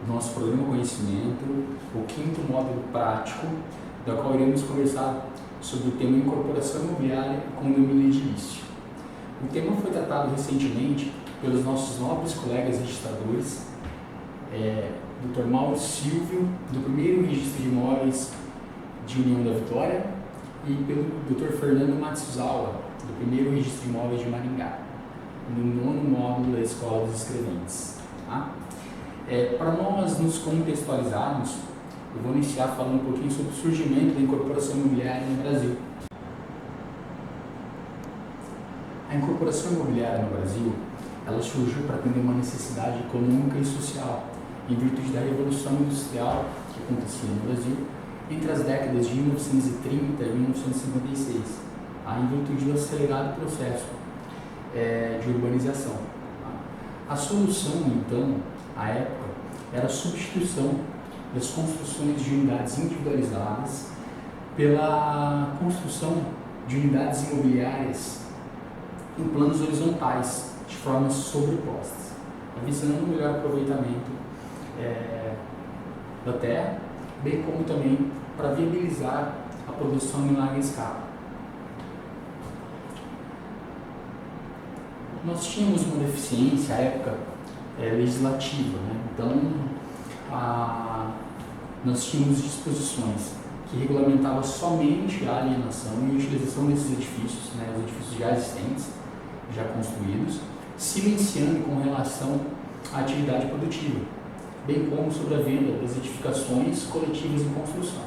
do nosso programa Conhecimento, o 5º módulo prático, da qual iremos conversar sobre o tema Incorporação Imobiliária e Condomínio Edilício. O tema foi tratado recentemente pelos nossos nobres colegas registradores, Dr. Mauro Silvio, do primeiro registro de imóveis de União da Vitória, e pelo Dr. Fernando Matsuzawa, do primeiro registro de imóveis de Maringá, no 9º módulo da Escola dos Escreventes. Tá? Para nós nos contextualizarmos, eu vou iniciar falando um pouquinho sobre o surgimento da incorporação imobiliária no Brasil. A incorporação imobiliária no Brasil, ela surgiu para atender uma necessidade econômica e social, em virtude da Revolução Industrial que acontecia no Brasil entre as décadas de 1930 e 1956, em virtude do acelerado processo de urbanização. A solução, então, à época, era a substituição das construções de unidades individualizadas pela construção de unidades imobiliárias em planos horizontais, de formas sobrepostas, visando um melhor aproveitamento da terra, bem como também para viabilizar a produção em larga escala. Nós tínhamos uma deficiência à época legislativa, né? Então nós tínhamos disposições que regulamentavam somente a alienação e a utilização desses edifícios, né, os edifícios já existentes, já construídos, silenciando com relação à atividade produtiva, bem como sobre a venda das edificações coletivas em construção.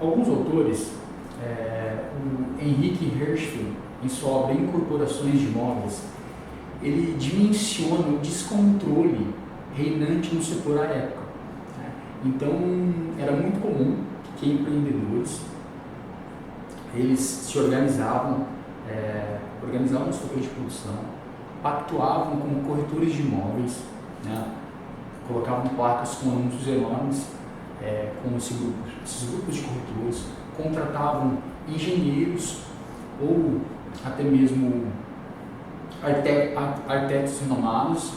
Alguns autores, o Henrique Hirschfeld, em sua obra Incorporações de Imóveis, ele dimensiona o descontrole reinante no setor à época. Então, era muito comum que empreendedores eles se organizavam no setor de produção, pactuavam com corretores de imóveis, né, colocavam placas com anúncios enormes com esses grupos de corretores, contratavam engenheiros ou até mesmo arquitetos renomados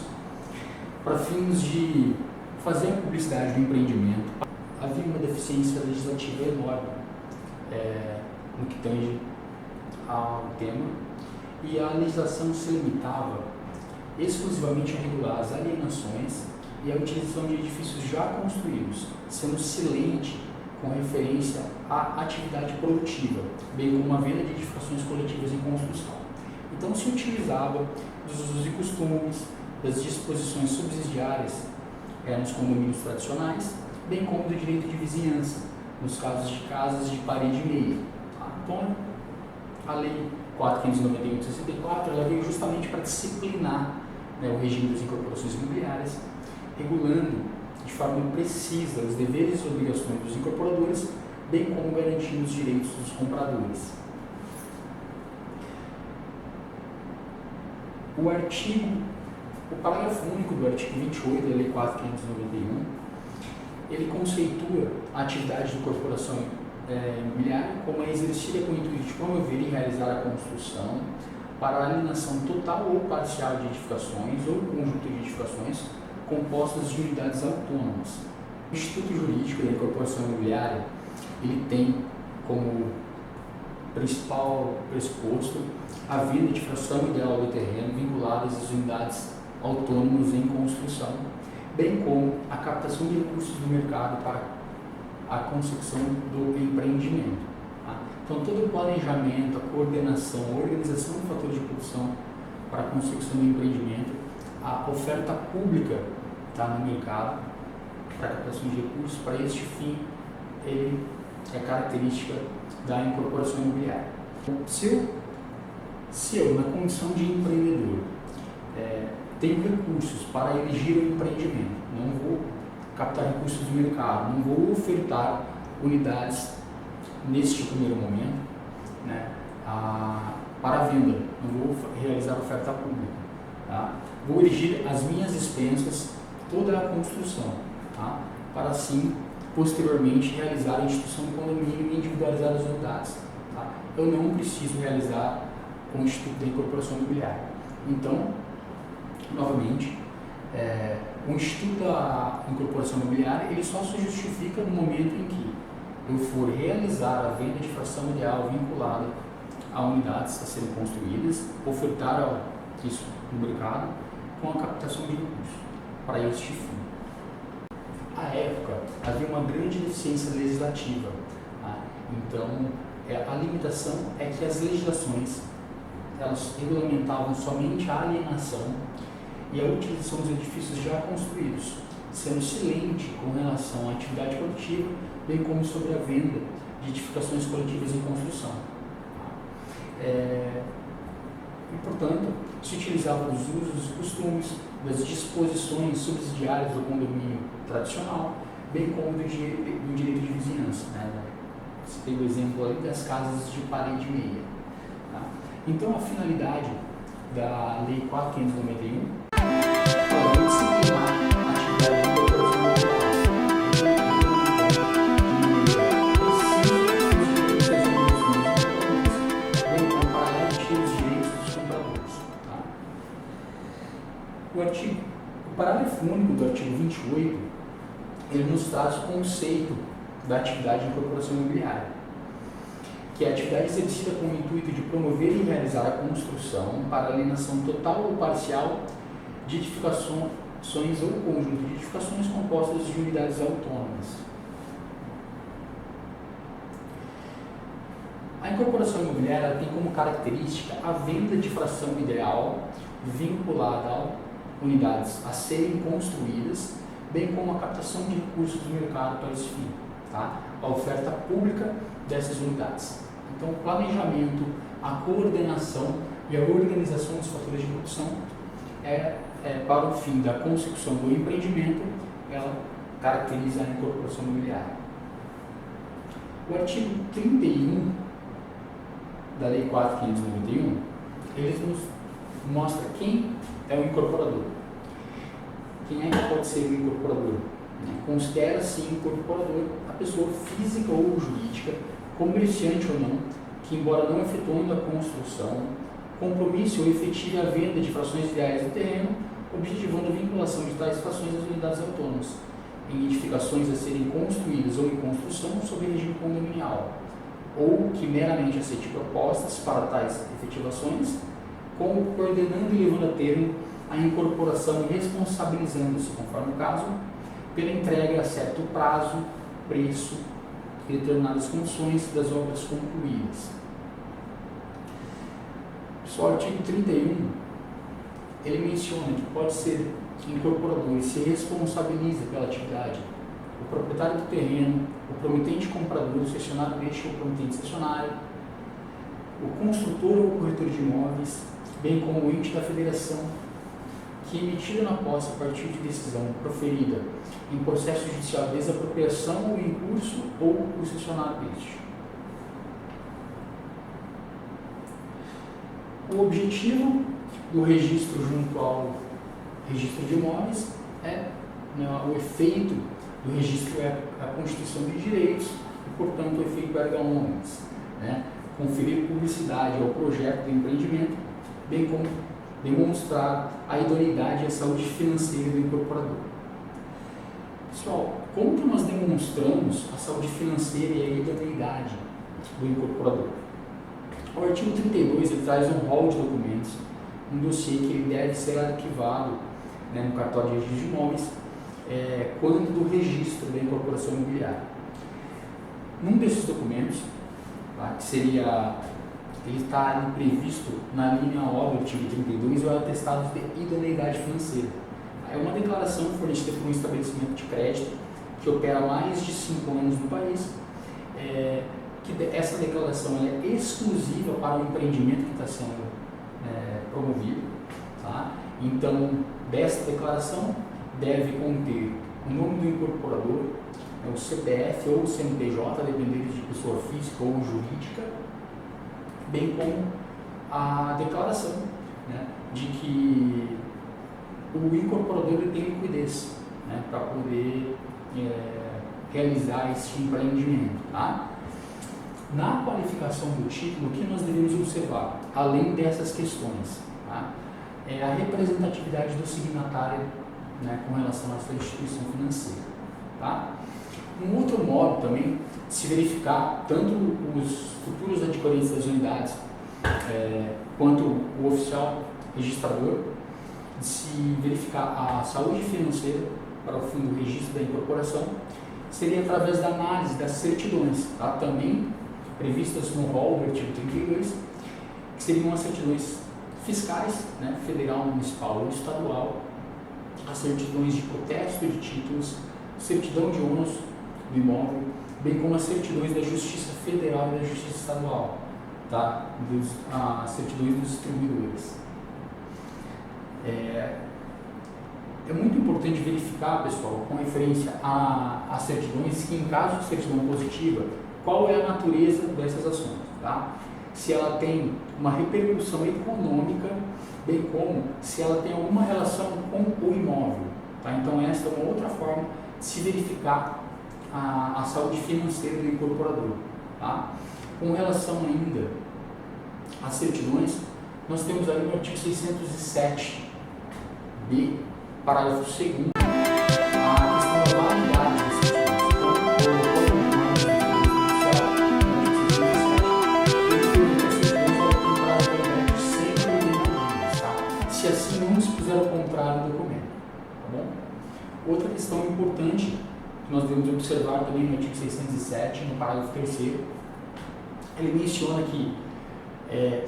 para fins de fazer a publicidade do empreendimento. Havia uma deficiência legislativa enorme no que tange ao tema, e a legislação se limitava exclusivamente a regular as alienações e a utilização de edifícios já construídos, sendo silente com referência à atividade produtiva, bem como a venda de edificações coletivas em construção. Então se utilizava dos usos e costumes, das disposições subsidiárias nos condomínios tradicionais, bem como do direito de vizinhança, nos casos de casas de parede e meia. Então, a Lei 4.591 de 64, ela veio justamente para disciplinar, né, o regime das incorporações imobiliárias, regulando de forma precisa os deveres e obrigações dos incorporadores, bem como garantindo os direitos dos compradores. O parágrafo único do artigo 28 da Lei 4.591, ele conceitua a atividade de incorporação imobiliária como a exercida com o intuito de promover e realizar a construção para a alienação total ou parcial de edificações ou conjunto de edificações compostas de unidades autônomas. O Instituto Jurídico da Incorporação Imobiliária, ele tem como principal pressuposto a venda de fração ideal do terreno vinculadas às unidades autônomas em construção, bem como a captação de recursos do mercado para a consecução do empreendimento. Tá? Então, todo o planejamento, a coordenação, a organização do fator de produção para a consecução do empreendimento, a oferta pública no mercado para a captação de recursos, para este fim, ele é característica da incorporação imobiliária. Se eu na condição de empreendedor, tenho recursos para elegir o empreendimento, não vou captar recursos do mercado, não vou ofertar unidades neste primeiro momento, né, para venda, não vou realizar oferta pública. Tá? Vou elegir as minhas expensas toda a construção, tá? Para assim, posteriormente, realizar a instituição do condomínio e individualizar as unidades. Tá? Eu não preciso realizar com o Instituto da Incorporação Imobiliária. Então, novamente, O Instituto da Incorporação Imobiliária ele só se justifica no momento em que eu for realizar a venda de fração ideal vinculada a unidades a serem construídas, ofertar isso no mercado com a captação de recursos para este fim. À época, havia uma grande deficiência legislativa. Tá? Então, a limitação é que as legislações elas regulamentavam somente a alienação e a utilização dos edifícios já construídos, sendo silente com relação à atividade produtiva, bem como sobre a venda de edificações coletivas em construção. E, portanto, se utilizava dos usos e costumes, das disposições subsidiárias do condomínio tradicional, bem como do direito de vizinhança. Você tem o exemplo ali das casas de parede meia. Tá? Então, a finalidade da Lei 4.591 é disciplinar a atividade de incorporação O parágrafo único do artigo 28, ele nos traz o conceito da atividade de incorporação imobiliária, que é a atividade exercida com o intuito de promover e realizar a construção para alienação total ou parcial de edificações ou conjunto de edificações compostas de unidades autônomas. A incorporação imobiliária tem como característica a venda de fração ideal vinculada a unidades a serem construídas, bem como a captação de recursos do mercado para esse fim, tá? A oferta pública dessas unidades. Então, o planejamento, a coordenação e a organização dos fatores de produção para o fim da consecução do empreendimento, ela caracteriza a incorporação imobiliária. O artigo 31 da Lei 4.591, ele nos mostra quem é o incorporador. Quem é que pode ser o incorporador? Considera-se incorporador a pessoa física ou jurídica, comerciante ou não, que, embora não efetuando a construção, compromisso ou efetive a venda de frações ideais do terreno, objetivando a vinculação de tais frações às unidades autônomas, em edificações a serem construídas ou em construção sob regime condominial, ou que meramente aceite propostas para tais efetivações, como coordenando e levando a termo a incorporação e responsabilizando-se, conforme o caso, pela entrega a certo prazo, preço e determinadas condições das obras concluídas. Só o artigo 31, ele menciona que pode ser incorporador e se responsabiliza pela atividade o proprietário do terreno, o promitente comprador, o cessionário deste ou o promitente cessionário, o construtor ou o corretor de imóveis, bem como o ente da federação, que emitida na posse a partir de decisão proferida em processo judicial de desapropriação ou em curso ou o cessionário deste. O objetivo do registro junto ao registro de imóveis o efeito do registro é a constituição de direitos e, portanto, o efeito erga omnes, conferir publicidade ao projeto do empreendimento, bem como demonstrar a idoneidade e a saúde financeira do incorporador. Pessoal, como que nós demonstramos a saúde financeira e a idoneidade do incorporador? O artigo 32 ele traz um rol de documentos, um dossiê que ele deve ser arquivado no cartório de registro de imóveis quando do registro da incorporação imobiliária. Num desses documentos, que seria, ele está ali previsto na linha O do artigo 32, o atestado de idoneidade financeira. É uma declaração fornecida por um estabelecimento de crédito que opera há mais de 5 anos no país, que essa declaração é exclusiva para o empreendimento que está sendo promovido. Tá? Então, dessa declaração deve conter o nome do incorporador, o CPF ou o CNPJ, dependendo de pessoa física ou jurídica, bem como a declaração de que o incorporador tem liquidez para poder realizar esse empreendimento. Tá? Na qualificação do título, o que nós devemos observar, além dessas questões, é a representatividade do signatário né, com relação a essa instituição financeira. Tá? Um outro modo também de se verificar tanto os futuros adquirentes das unidades quanto o oficial registrador, de se verificar a saúde financeira para o fim do registro da incorporação, seria através da análise das certidões, tá? Também previstas no rol do artigo 32, que seriam as certidões fiscais, né, federal, municipal ou estadual, as certidões de protesto de títulos, certidão de ônus do imóvel, bem como as certidões da Justiça Federal e da Justiça Estadual, tá? As certidões dos distribuidores. É muito importante verificar, pessoal, com referência às certidões, que em caso de certidão positiva, qual é a natureza dessas ações, tá? Se ela tem uma repercussão econômica, bem como se ela tem alguma relação com o imóvel, tá? Então essa é uma outra forma de se verificar a saúde financeira do incorporador, tá? Com relação ainda às certidões, nós temos ali no artigo 607b, parágrafo 2º, a questão da validade das certidões. Se assim não dispuser o contrário do documento, tá bom? Outra questão importante que nós devemos observar também no artigo 607, no parágrafo 3º, ele menciona que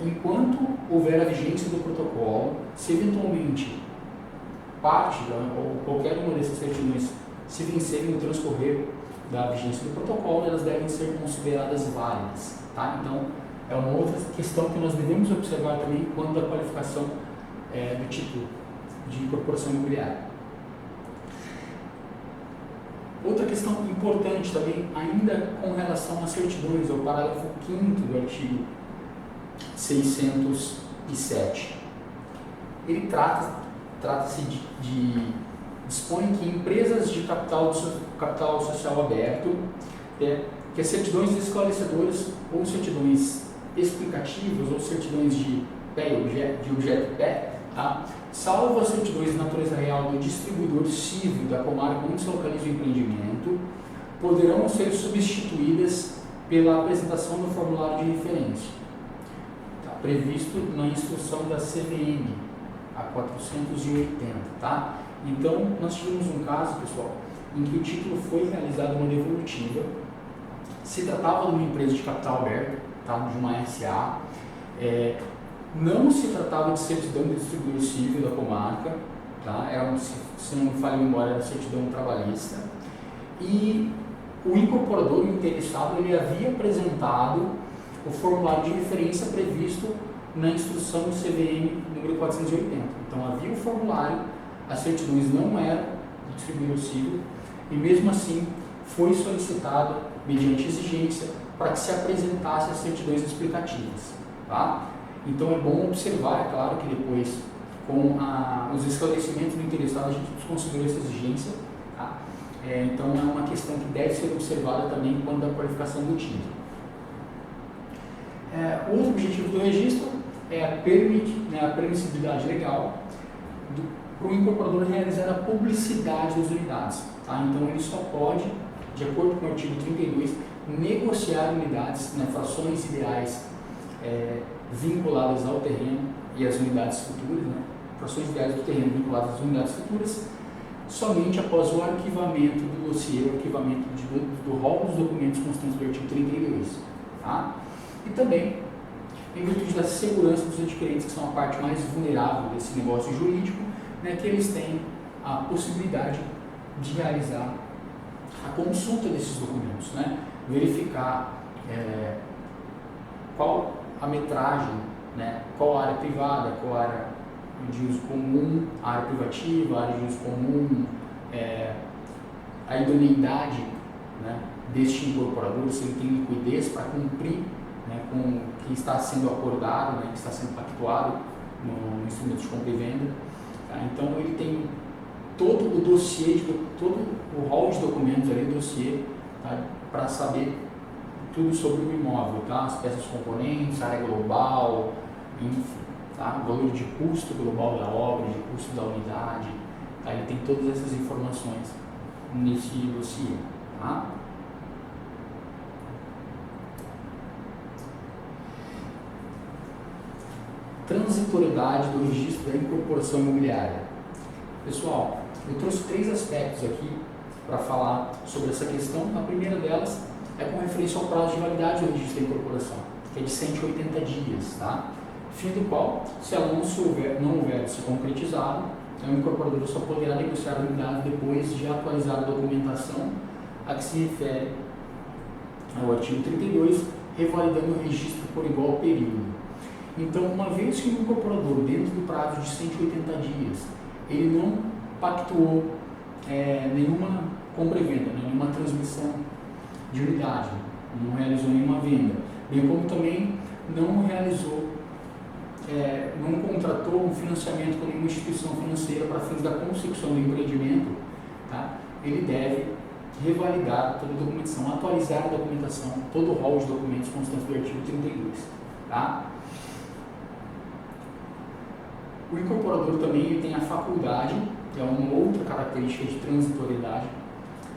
enquanto houver a vigência do protocolo, se eventualmente parte ou qualquer uma dessas certidões se vencerem no transcorrer da vigência do protocolo, elas devem ser consideradas válidas, tá? Então, é uma outra questão que nós devemos observar também quando da qualificação do título de incorporação imobiliária. Outra questão importante também, ainda com relação às certidões, é o parágrafo 5º do artigo 607. Ele trata-se dispõe que empresas de capital social aberto, que as certidões esclarecedoras ou certidões explicativas ou certidões de objeto pé, tá? Salvo as certidões de natureza real do distribuidor civil da comarca onde se localiza o empreendimento, poderão ser substituídas pela apresentação do formulário de referência, tá? Previsto na instrução da CVM, a 480, tá? Então, nós tivemos um caso, pessoal, em que o título foi realizado uma devolutiva, se tratava de uma empresa de capital aberto, tá? De uma SA, não se tratava de certidão de distribuidor civil da comarca, tá? Era, se não me falha a memória, era certidão trabalhista, e o incorporador, o interessado, ele havia apresentado o formulário de referência previsto na instrução do CVM número 480. Então havia o formulário, as certidões não eram do distribuidor civil, e mesmo assim foi solicitado, mediante exigência, para que se apresentasse as certidões explicativas, tá? Então é bom observar, é claro que depois, com os esclarecimentos do interessado, a gente considerou essa exigência, tá? Então é uma questão que deve ser observada também quando da qualificação do título. O outro objetivo do registro é a permissibilidade legal para o incorporador realizar a publicidade das unidades, tá? Então ele só pode, de acordo com o artigo 32, negociar unidades, né, frações ideais vinculadas ao terreno e às unidades futuras, né, frações ideais do terreno vinculadas às unidades futuras, somente após o arquivamento do dossiê, o arquivamento do rol dos documentos constantes do artigo 32, tá? E também, em virtude da segurança dos adquirentes, que são a parte mais vulnerável desse negócio jurídico, né, que eles têm a possibilidade de realizar a consulta desses documentos, né, verificar qual a metragem, né, qual a área privada, qual a área de uso comum, a área privativa, a área de uso comum, a idoneidade, né, deste incorporador, se ele tem liquidez para cumprir, né, com o que está sendo acordado, né, que está sendo pactuado no instrumento de compra e venda. Tá? Então ele tem todo o dossiê, todo o rol de documentos ali, o dossiê, tá, para saber tudo sobre o imóvel, tá? As peças componentes, área global, enfim, tá? O valor de custo global da obra, de custo da unidade, Tá? Ele tem todas essas informações nesse dossiê. Tá? Transitoriedade do registro da incorporação imobiliária. Pessoal, eu trouxe 3 aspectos aqui para falar sobre essa questão. A primeira delas é com referência ao prazo de validade do registro da incorporação, que é de 180 dias, tá? Fim do qual, se ela não houver se concretizado, o incorporador só poderá negociar a unidade depois de atualizar a documentação a que se refere ao artigo 32, revalidando o registro por igual período. Então, uma vez que o incorporador, dentro do prazo de 180 dias, ele não pactuou nenhuma compra e venda, nenhuma transmissão de unidade, não realizou nenhuma venda, bem como também não realizou, não contratou um financiamento com nenhuma instituição financeira para fins da consecução do empreendimento, tá? Ele deve revalidar toda a documentação, atualizar a documentação, todo o rol de documentos constantes do artigo 32. Tá? O incorporador também ele tem a faculdade, que é uma outra característica de transitoriedade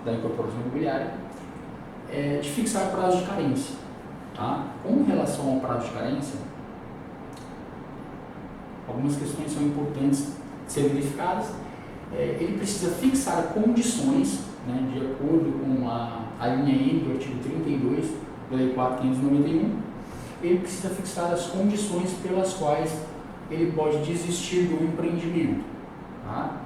da incorporação imobiliária, de fixar prazo de carência. Tá? Com relação ao prazo de carência, algumas questões são importantes de serem verificadas. Ele precisa fixar condições, né, de acordo com a linha M do artigo 32 da Lei 4.591, ele precisa fixar as condições pelas quais ele pode desistir do empreendimento. Tá?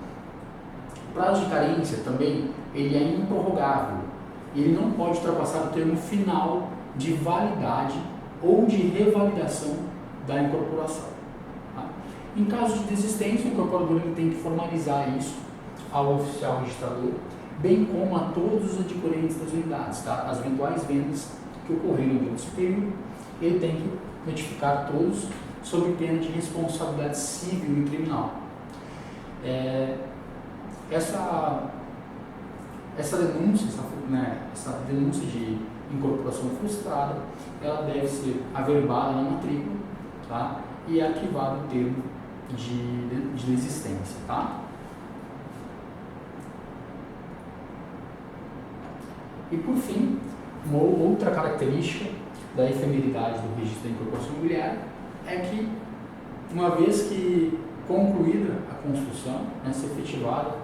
O prazo de carência também ele é improrrogável, ele não pode ultrapassar o termo final de validade ou de revalidação da incorporação. Tá? Em caso de desistência, o incorporador ele tem que formalizar isso ao oficial registrador, bem como a todos os adquirentes das unidades, tá? As eventuais vendas que ocorreram durante esse período, ele tem que notificar todos sob pena de responsabilidade civil e criminal. Essa denúncia, essa denúncia de incorporação frustrada, ela deve ser averbada na matrícula, tá? E arquivado o termo de desistência, tá? E por fim, uma outra característica da efemeridade do registro da incorporação imobiliária é que, uma vez que concluída a construção, né, se efetivada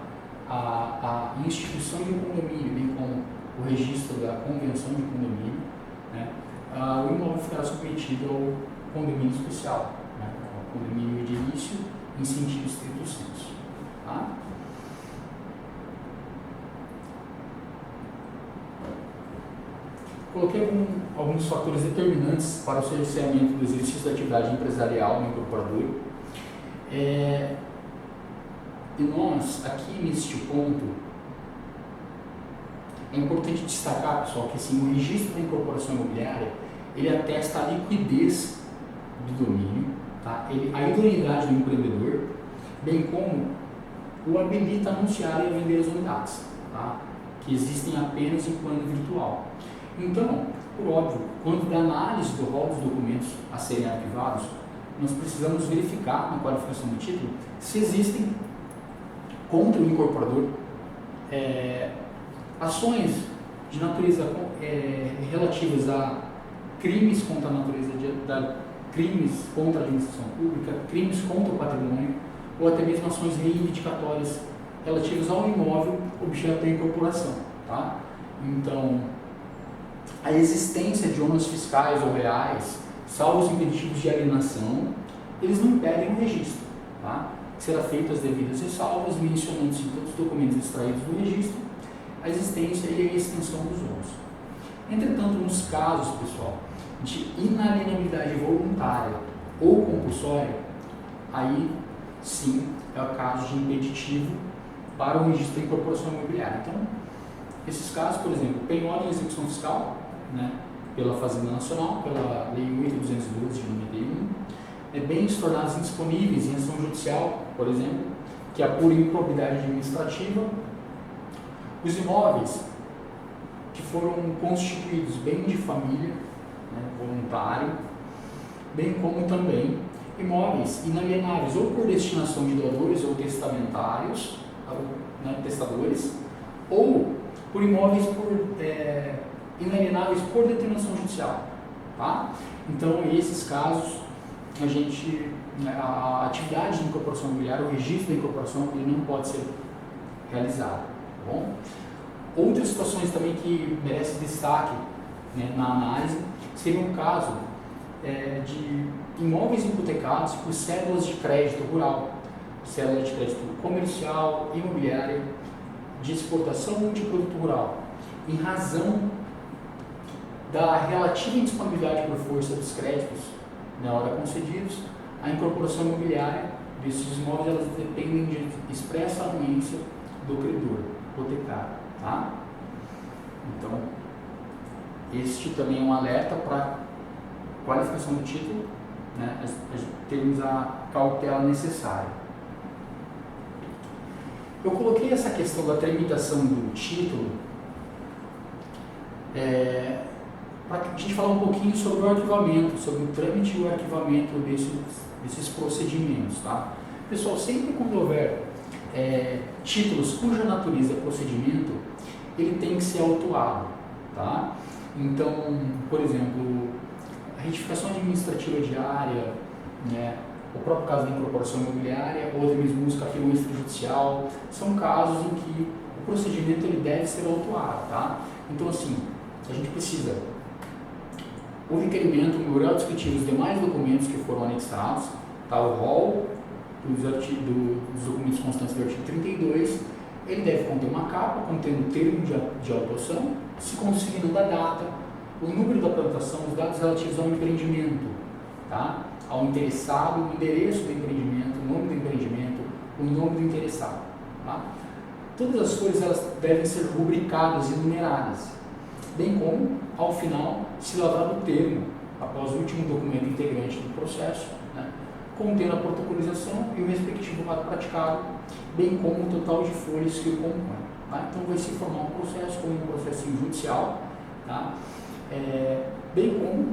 a instituição de um condomínio, bem como o registro da convenção de condomínio, né, o imóvel ficará submetido ao condomínio especial, né, ao condomínio edilício em sentido estrito sensu. Tá? Coloquei alguns fatores determinantes para o cerceamento do exercício da atividade empresarial no incorporador. E nós, aqui neste ponto, é importante destacar, pessoal, que assim, o registro da incorporação imobiliária, ele atesta a liquidez do domínio, tá? A idoneidade do empreendedor, bem como o habilita a anunciar e a vender as unidades, tá? Que existem apenas em plano virtual. Então, por óbvio, quando da análise do rol dos documentos a serem arquivados, nós precisamos verificar na qualificação do título se existem contra o incorporador ações de natureza relativas a crimes contra a natureza, crimes contra a administração pública, crimes contra o patrimônio, ou até mesmo ações reivindicatórias relativas ao imóvel objeto da incorporação. Tá? Então, a existência de ônus fiscais ou reais, salvo os impeditivos de alienação, eles não impedem o registro. Tá? Será feito as devidas ressalvas, mencionando-se em todos os documentos extraídos do registro, a existência e a extensão dos ônus. Entretanto, nos casos, pessoal, de inalienabilidade voluntária ou compulsória, aí sim é o caso de impeditivo para o registro da incorporação imobiliária. Então, esses casos, por exemplo, penhora em execução fiscal, né, pela Fazenda Nacional, pela Lei 8.212 de 91, bens tornados indisponíveis em ação judicial, por exemplo, que apura improbidade administrativa, os imóveis que foram constituídos bem de família, né, voluntário, bem como também imóveis inalienáveis ou por destinação de doadores ou testamentários, testadores, ou por imóveis inalienáveis por determinação judicial. Tá? Então, esses casos, a atividade de incorporação imobiliária, o registro da incorporação, ele não pode ser realizado. Tá bom? Outras situações também que merecem destaque, né, na análise seria um caso de imóveis hipotecados por cédulas de crédito rural, cédula de crédito comercial, imobiliária, de exportação de produto rural, em razão da relativa indisponibilidade por força dos créditos na hora concedidos. A incorporação imobiliária desses imóveis, elas dependem de expressa anuência do credor hipotecário. Tá? Então, este também é um alerta para qualificação do título, né, termos a cautela necessária. Eu coloquei essa questão da tramitação do título para a gente falar um pouquinho sobre o arquivamento, sobre o trâmite e o arquivamento desses procedimentos. Tá? Pessoal, sempre quando houver títulos cuja natureza é procedimento, ele tem que ser autuado. Tá? Então, por exemplo, a retificação administrativa diária, né, o próprio caso da incorporação imobiliária, ou até mesmo o capítulo extrajudicial, são casos em que o procedimento ele deve ser autuado. Tá? Então, assim, a gente precisa o requerimento, o memorial descritivo, os demais documentos que foram anexados, tá? O rol dos documentos constantes do artigo 32, ele deve conter uma capa contendo o termo de autuação, se consignando a data, o número da plantação, os dados relativos ao empreendimento, tá? Ao interessado, o endereço do empreendimento, o nome do empreendimento, o nome do interessado. Tá? Todas as folhas elas devem ser rubricadas e numeradas, bem como, ao final, se lavrado o termo, após o último documento integrante do processo, né, contendo a protocolização e o respectivo ato praticado, bem como o total de folhas que o compõem. Tá? Então, vai se formar um processo como um processo judicial, tá? Bem como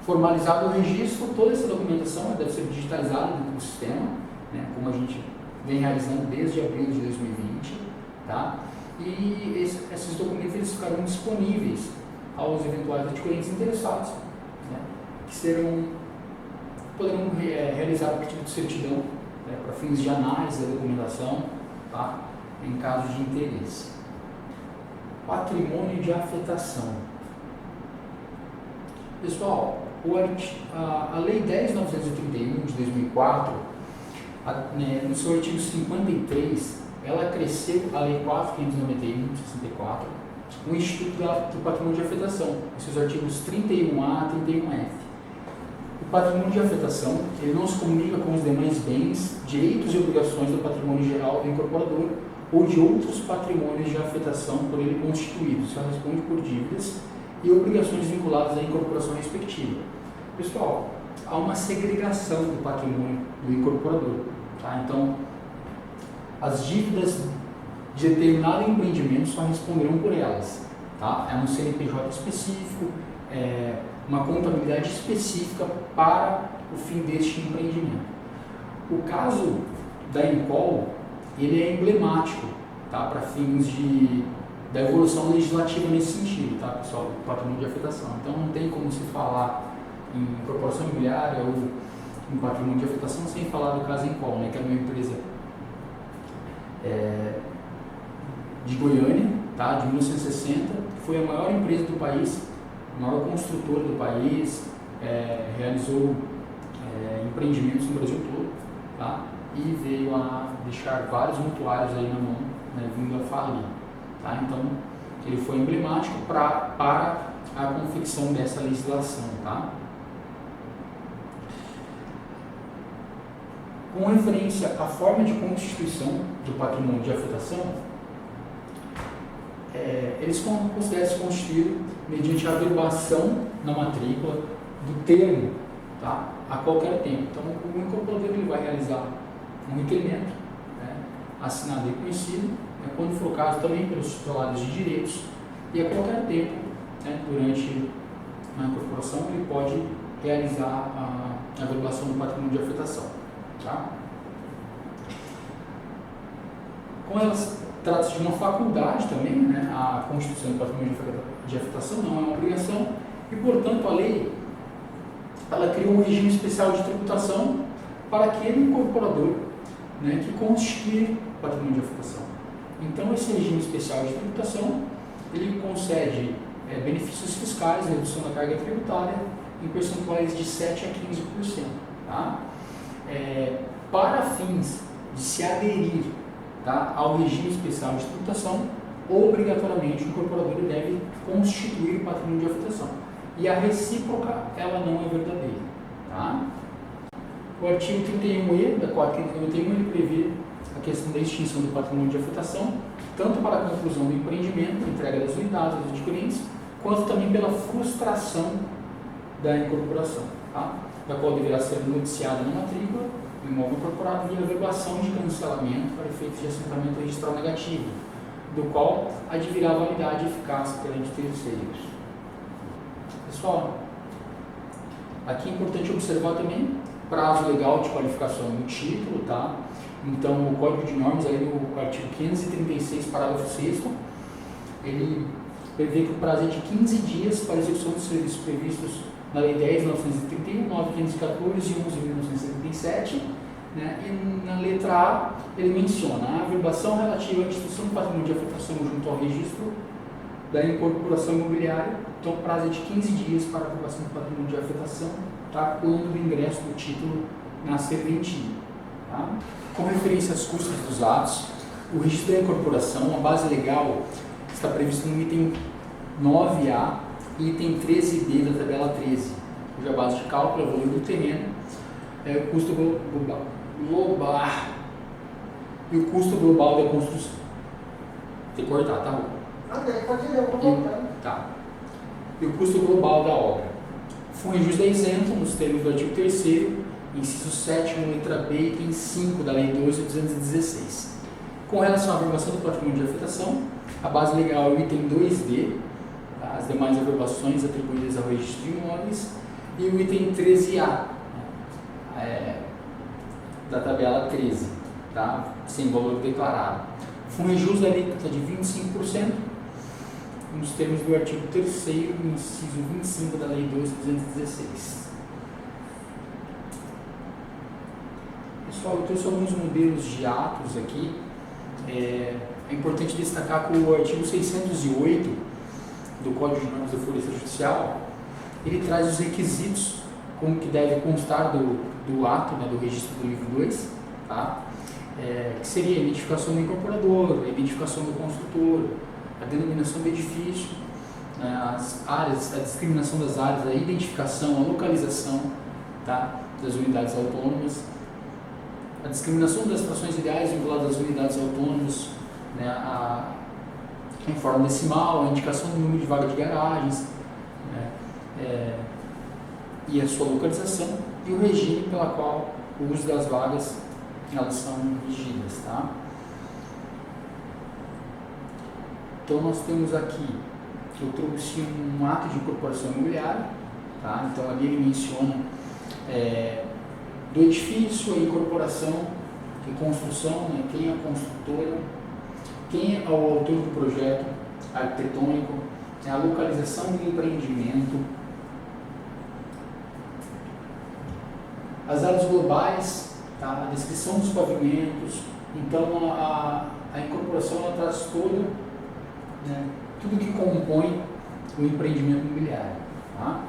formalizado o registro, toda essa documentação deve ser digitalizada dentro do sistema, né, como a gente vem realizando desde abril de 2020, tá? E esses documentos eles ficarão disponíveis aos eventuais adquirentes interessados, né, que poderão realizar o pedido de certidão, né, para fins de análise da documentação, tá, em caso de interesse. Patrimônio de afetação. Pessoal, a Lei 10.931 de 2004, no seu artigo 53, ela acresceu a Lei 4.591 de 64, o Instituto do Patrimônio de Afetação, em seus artigos 31A e 31F. O patrimônio de afetação, ele não se comunica com os demais bens, direitos e obrigações do patrimônio geral do incorporador ou de outros patrimônios de afetação por ele constituídos, só responde por dívidas e obrigações vinculadas à incorporação respectiva. Pessoal, há uma segregação do patrimônio do incorporador. Tá? Então, as dívidas de determinado empreendimento só responderão por elas. Tá? É um CNPJ específico, uma contabilidade específica para o fim deste empreendimento. O caso da Incol, ele é emblemático, tá? Para fins da evolução legislativa nesse sentido, tá, pessoal, do patrimônio de afetação. Então, não tem como se falar em incorporação imobiliária ou em patrimônio de afetação sem falar do caso Incol, né, que é uma empresa de Goiânia, tá, de 1960, que foi a maior empresa do país, a maior construtora do país, realizou empreendimentos no Brasil todo, tá, e veio a deixar vários mutuários aí na mão, né, vindo a falir. Tá? Então, ele foi emblemático para a confecção dessa legislação. Tá? Com referência à forma de constituição do patrimônio de afetação, eles consideram se constituído mediante a averbação na matrícula do termo, tá? A qualquer tempo. Então, o incorporador ele vai realizar um requerimento, né, assinado e reconhecido, quando for o caso também pelos titulares de direitos, e a qualquer tempo, né, durante a incorporação, ele pode realizar a averbação do patrimônio de afetação. Tá? Como elas trata-se de uma faculdade também, né? A constituição do patrimônio de afetação não é uma obrigação, e, portanto, a lei ela criou um regime especial de tributação para aquele incorporador, né, que constitui patrimônio de afetação. Então, esse regime especial de tributação, ele concede benefícios fiscais, redução da carga tributária, em percentuais de 7% a 15%. Tá? Para fins de se aderir, tá, ao regime especial de tributação, obrigatoriamente o incorporador deve constituir o patrimônio de afetação. E a recíproca, ela não é verdadeira. Tá? O artigo 31E da 451, ele prevê a questão da extinção do patrimônio de afetação, tanto para a conclusão do empreendimento, entrega das unidades aos adquirentes, quanto também pela frustração da incorporação, tá? Da qual deverá ser noticiada na matrícula do imóvel incorporado via averbação de cancelamento para efeitos de assentamento registral negativo, do qual advirá validade e eficácia perante terceiros. Pessoal, aqui é importante observar também prazo legal de qualificação do título, tá? Então, o Código de Normas, aí no artigo 536, parágrafo 6º, ele prevê que o prazo é de 15 dias para a execução dos serviços previstos na Lei 10.931, 9.514 e 11.1977, né? E na letra A, ele menciona a averbação relativa à instituição do patrimônio de afetação junto ao registro da incorporação imobiliária. Então, o prazo é de 15 dias para a averbação do patrimônio de afetação, tá? Quando o ingresso do título nascer vencido. Tá? Com referência aos custos dos atos, o registro da incorporação, a base legal, está previsto no item 9A e item 13B da tabela 13, cuja base de cálculo é o valor do terreno, o custo global e o custo global da construção. Tem que cortar, tá bom? Pode ler, eu vou voltar. Tá. E o custo global da obra. Fundos é isento nos termos do artigo 3º, inciso 7º, letra B, item 5 da Lei 12.816. Com relação à averbação do patrimônio de afetação, a base legal é o item 2D, tá? As demais averbações atribuídas ao registro de imóveis, e o item 13A, da tabela 13, tá? Sem valor declarado. Fundos da alíquota de 25%, nos termos do artigo 3º, inciso 25 da Lei 12.216. Pessoal, eu trouxe alguns modelos de atos aqui. É importante destacar que o artigo 608 do Código de Normas da Folha Judicial, ele traz os requisitos como que deve constar do ato, né, do registro do livro 2, tá? Que seria a identificação do incorporador, a identificação do construtor, a denominação do edifício, né, as áreas, a discriminação das áreas, a identificação, a localização, tá, das unidades autônomas, a discriminação das frações ideais vinculadas às unidades autônomas, né, em forma decimal, a indicação do número de vaga de garagens, né, e a sua localização, e o regime pela qual o uso das vagas elas são regidas, tá? Então nós temos aqui, eu trouxe um ato de incorporação imobiliária, tá? Então ali ele menciona do edifício, a incorporação e construção, né? Quem é a construtora, quem é o autor do projeto arquitetônico, a localização do empreendimento, as áreas globais, tá? A descrição dos pavimentos. Então a incorporação ela traz todo, né, tudo que compõe o empreendimento imobiliário. Tá?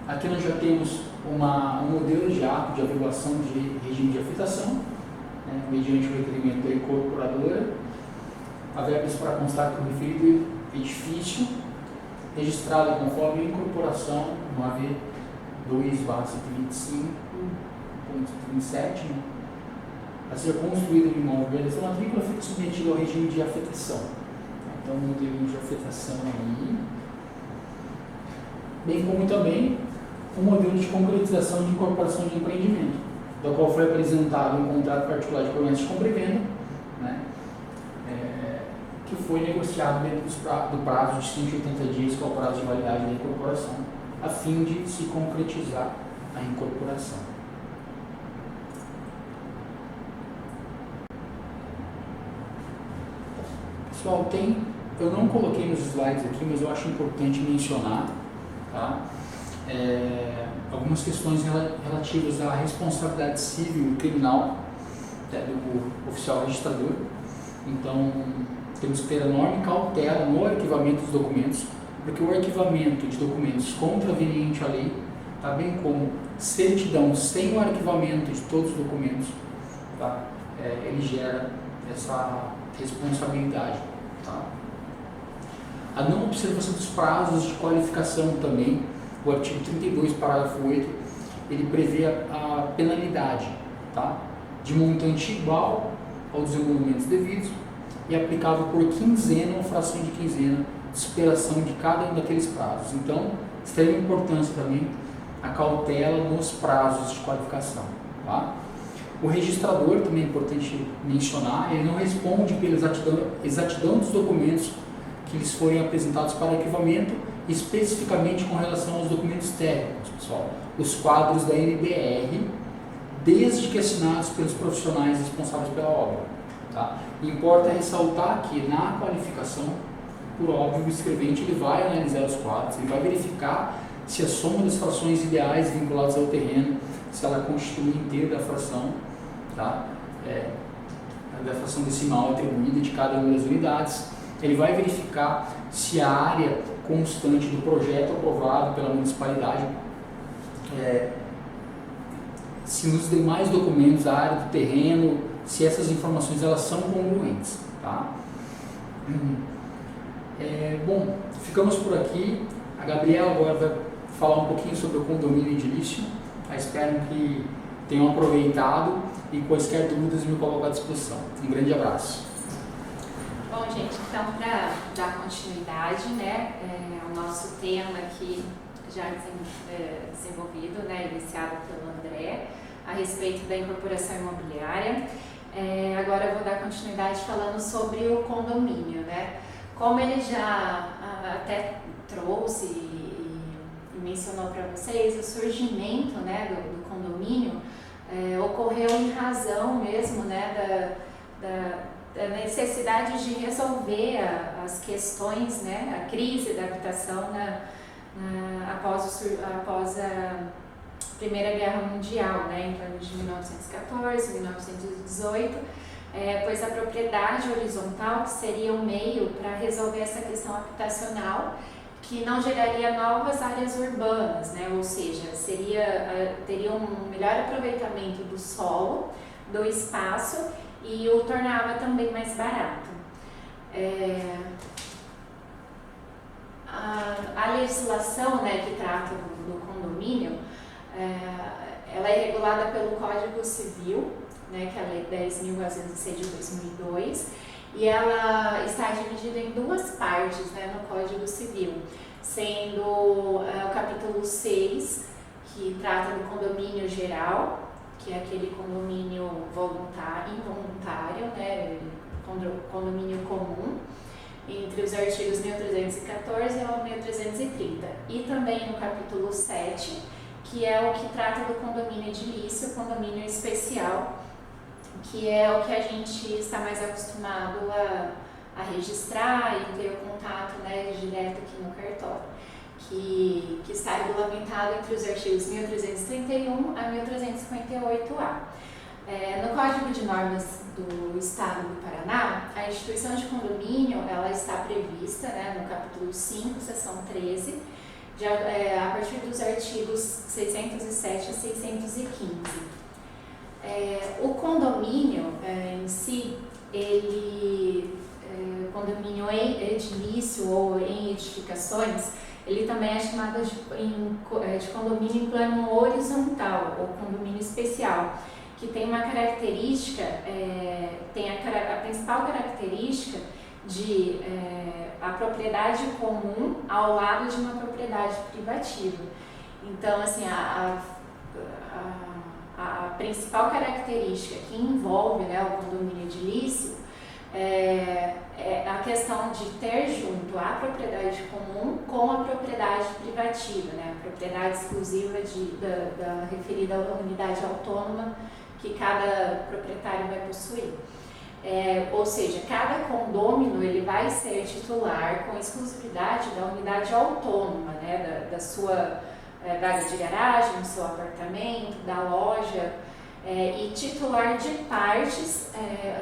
Aqui nós já temos um modelo de ato de averbação de regime de afetação, né, mediante o requerimento da incorporadora, verbas para constar que o referido edifício registrado conforme a incorporação no AV 2/125.37, né, a ser construído no imóvel, essa matrícula fica submetida ao regime de afetação. Então, o modelinho de afetação aí, bem como também o modelo de concretização de incorporação de empreendimento, do qual foi apresentado um contrato particular de promessa de compra e venda, né, que foi negociado dentro do prazo de 180 dias, que é o prazo de validade da incorporação, a fim de se concretizar a incorporação. Pessoal, eu não coloquei nos slides aqui, mas eu acho importante mencionar, tá? Algumas questões relativas à responsabilidade civil e criminal, né, do oficial registrador. Então, temos que ter enorme cautela no arquivamento dos documentos, porque o arquivamento de documentos contraveniente à lei, tá, bem como certidão sem o arquivamento de todos os documentos, tá, ele gera essa responsabilidade. Tá? A não observação dos prazos de qualificação também, o artigo 32, parágrafo 8, ele prevê a penalidade, tá, de montante igual aos desenvolvimentos devidos e aplicável por quinzena ou fração de quinzena de superação de cada um daqueles prazos. Então, extrema importância também a cautela nos prazos de qualificação. Tá? O registrador, também é importante mencionar, ele não responde pela exatidão dos documentos que lhes forem apresentados para arquivamento, especificamente com relação aos documentos técnicos, pessoal, os quadros da NBR, desde que assinados pelos profissionais responsáveis pela obra. Tá? Importa ressaltar que na qualificação, por óbvio, o escrevente ele vai analisar os quadros, ele vai verificar se a soma das frações ideais vinculadas ao terreno, se ela constitui inteiro da fração, tá? Da fração decimal atribuída de cada uma das unidades. Ele vai verificar se a área constante do projeto aprovado pela municipalidade, se nos demais documentos a área do terreno, se essas informações elas são congruentes. Tá? Bom, ficamos por aqui. A Gabriela agora vai falar um pouquinho sobre o condomínio edilício. Espero que tenham aproveitado e quaisquer dúvidas me coloco à disposição. Um grande abraço. Bom, gente, então para dar continuidade, né, ao nosso tema aqui já desenvolvido, né, iniciado pelo André, a respeito da incorporação imobiliária. Agora eu vou dar continuidade falando sobre o condomínio, né? Como ele já até trouxe e mencionou para vocês, o surgimento, né, do condomínio ocorreu em razão mesmo, né, da necessidade de resolver as questões, né, a crise da habitação após a Primeira Guerra Mundial, né, em torno de 1914, 1918, pois a propriedade horizontal seria o meio para resolver essa questão habitacional, que não geraria novas áreas urbanas, né, ou seja, teria um melhor aproveitamento do solo, do espaço, e o tornava também mais barato. A legislação, né, que trata do condomínio, ela é regulada pelo Código Civil, né, que é a Lei 10.906 de 2002, e ela está dividida em duas partes, né, no Código Civil, sendo o capítulo 6, que trata do condomínio geral, que é aquele condomínio involuntário, né, condomínio comum, entre os artigos 1314 ao 1330. E também no capítulo 7, que é o que trata do condomínio edilício, condomínio especial, que é o que a gente está mais acostumado a registrar e ter contato, né, direto aqui no cartório, que está regulamentado entre os artigos 1331 a 1358-A. No Código de Normas do Estado do Paraná, a instituição de condomínio ela está prevista, né, no capítulo 5, seção 13, a partir dos artigos 607 a 615. O condomínio em si, condomínio em edilício ou em edificações, ele também é chamado de condomínio em plano horizontal ou condomínio especial, que tem uma característica, tem a principal característica de a propriedade comum ao lado de uma propriedade privativa. Então, assim, a principal característica que envolve, né, o condomínio edilício é a questão de ter junto a propriedade comum com a propriedade privativa, né, a propriedade exclusiva da referida unidade autônoma que cada proprietário vai possuir. ou seja, cada condômino ele vai ser titular com exclusividade da unidade autônoma, né, da sua vaga de garagem, do seu apartamento, da loja, e titular de partes,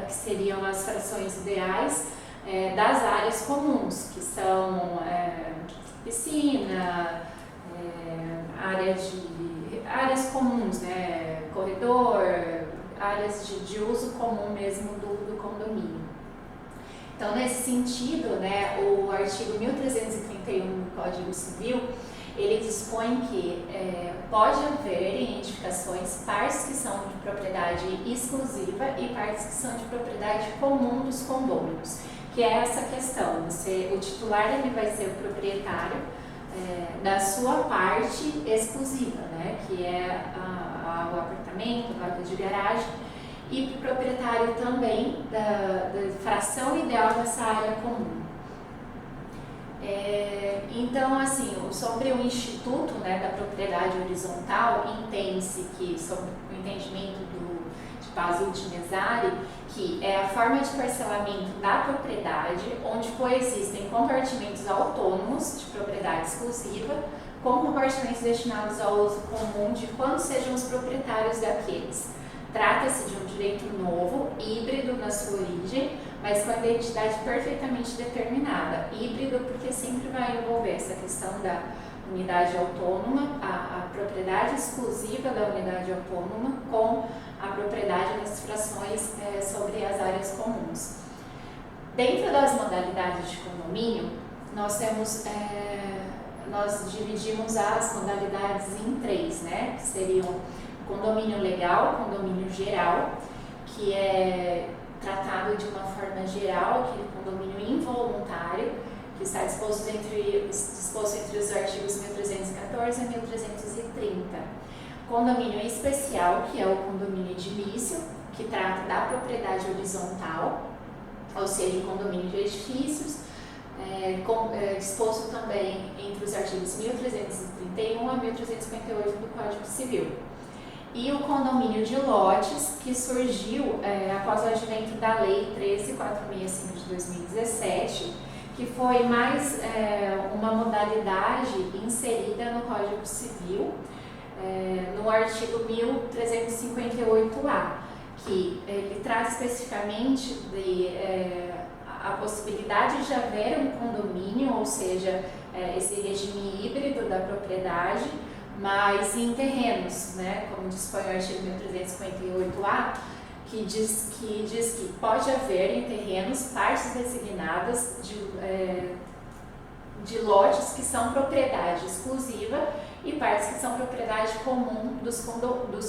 que seriam as frações ideais, das áreas comuns, que são piscina, áreas comuns, né, corredor, áreas de uso comum mesmo do condomínio. Então, nesse sentido, né, o artigo 1331 do Código Civil, ele dispõe que pode haver em edificações partes que são de propriedade exclusiva e partes que são de propriedade comum dos condôminos, que é essa questão, o titular ele vai ser o proprietário da sua parte exclusiva, né, que é o apartamento, a vaga de garagem, e o proprietário também da fração ideal dessa área comum. Então, assim, sobre o Instituto, né, da Propriedade Horizontal, entende-se que, sobre o entendimento de Basil de Mesari, que é a forma de parcelamento da propriedade, onde coexistem compartimentos autônomos de propriedade exclusiva, com compartimentos destinados ao uso comum de quando sejam os proprietários daqueles. Trata-se de um direito novo, híbrido na sua origem, mas com a identidade perfeitamente determinada. Híbrido porque sempre vai envolver essa questão da unidade autônoma, a propriedade exclusiva da unidade autônoma com a propriedade das frações sobre as áreas comuns. Dentro das modalidades de condomínio, nós dividimos as modalidades em 3, né? Que seriam condomínio legal, condomínio geral, que é tratado de uma forma geral, aquele condomínio involuntário, que está disposto entre os artigos 1314 e 1330. Condomínio especial, que é o condomínio edilício, que trata da propriedade horizontal, ou seja, o condomínio de edifícios, disposto também entre os artigos 1331 a 1358 do Código Civil. E o condomínio de lotes, que surgiu após o advento da Lei 13.465 de 2017, que foi mais uma modalidade inserida no Código Civil, no artigo 1358-A, que ele traz especificamente a possibilidade de haver um condomínio, ou seja, esse regime híbrido da propriedade, mas em terrenos, né, como dispõe o artigo 1358-A, que diz que pode haver em terrenos partes designadas de lotes que são propriedade exclusiva e partes que são propriedade comum dos